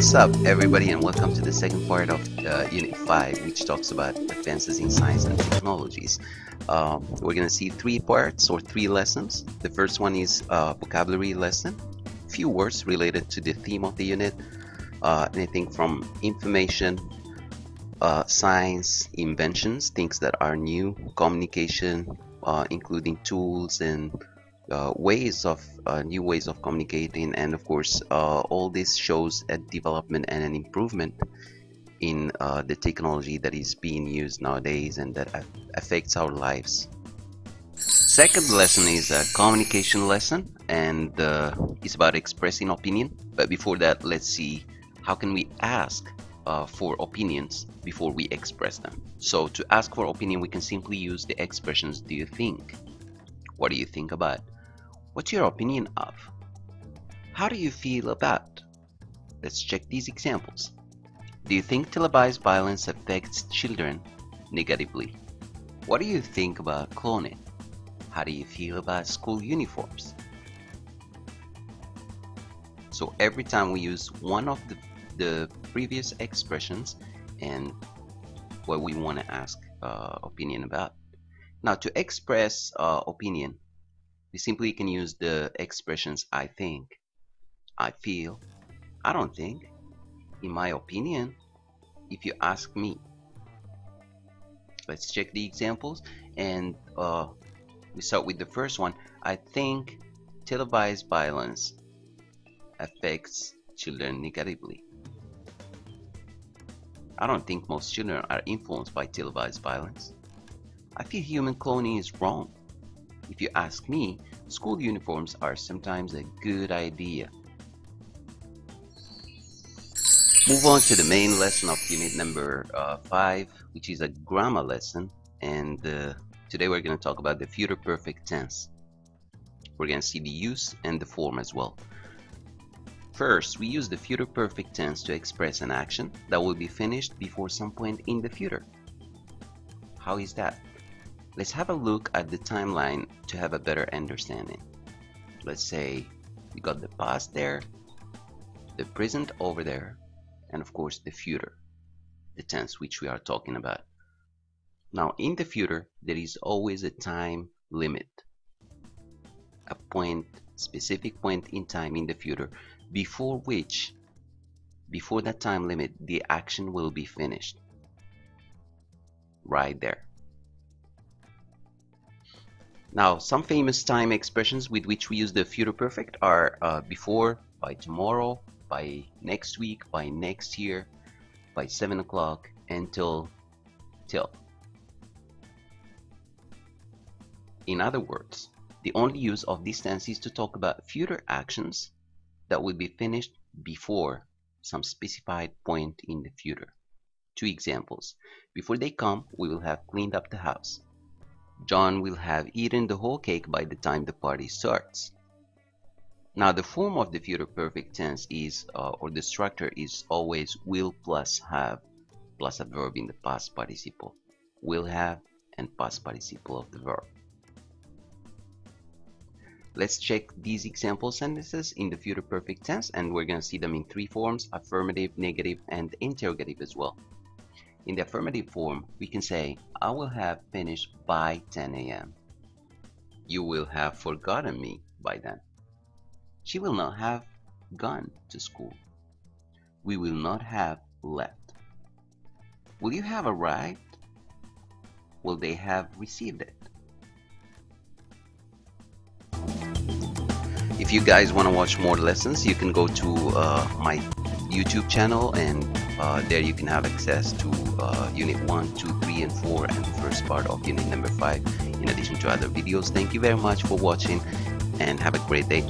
What's up, everybody, and welcome to the second part of Unit 5, which talks about advances in science and technologies. We're going to see three parts or three lessons. The first one is a vocabulary lesson, few words related to the theme of the unit, anything from information, science, inventions, things that are new, communication, including tools and new ways of communicating, and of course all this shows a development and an improvement in the technology that is being used nowadays and that affects our lives. Second lesson is a communication lesson, and it's about expressing opinion. But before that, let's see how can we ask for opinions before we express them. So to ask for opinion, we can simply use the expressions "do you think?" "What do you think about?" "What's your opinion of?" "How do you feel about?" Let's check these examples. Do you think televised violence affects children negatively? What do you think about cloning? How do you feel about school uniforms? So every time we use one of the previous expressions and what we want to ask opinion about. Now to express opinion, we simply can use the expressions "I think," "I feel," "I don't think," "in my opinion," "if you ask me." Let's check the examples, and we start with the first one. I think televised violence affects children negatively. I don't think most children are influenced by televised violence. I feel human cloning is wrong. If you ask me, school uniforms are sometimes a good idea. Move on to the main lesson of unit number 5, which is a grammar lesson, and today we're going to talk about the future perfect tense. We're going to see the use and the form as well. First, we use the future perfect tense to express an action that will be finished before some point in the future. How is that? Let's have a look at the timeline to have a better understanding. Let's say we got the past there, the present over there, and of course the future, the tense which we are talking about. Now in the future, there is always a time limit, a specific point in time in the future before that time limit, the action will be finished. Right there. Now, some famous time expressions with which we use the future perfect are before, by tomorrow, by next week, by next year, by 7 o'clock, until, till. In other words, the only use of this tense is to talk about future actions that will be finished before some specified point in the future. Two examples. Before they come, we will have cleaned up the house. John will have eaten the whole cake by the time the party starts. Now the form of the future perfect tense is, or the structure is always will plus have plus a verb in the past participle. Will have and past participle of the verb. Let's check these example sentences in the future perfect tense, and we're going to see them in three forms: affirmative, negative, and interrogative as well. In the affirmative form, we can say, I will have finished by 10 a.m. You will have forgotten me by then. She will not have gone to school. We will not have left. Will you have arrived? Will they have received it? If you guys want to watch more lessons, you can go to my YouTube channel, and there you can have access to unit 1, 2, 3, and 4, and the first part of unit number 5, in addition to other videos. Thank you very much for watching, and have a great day.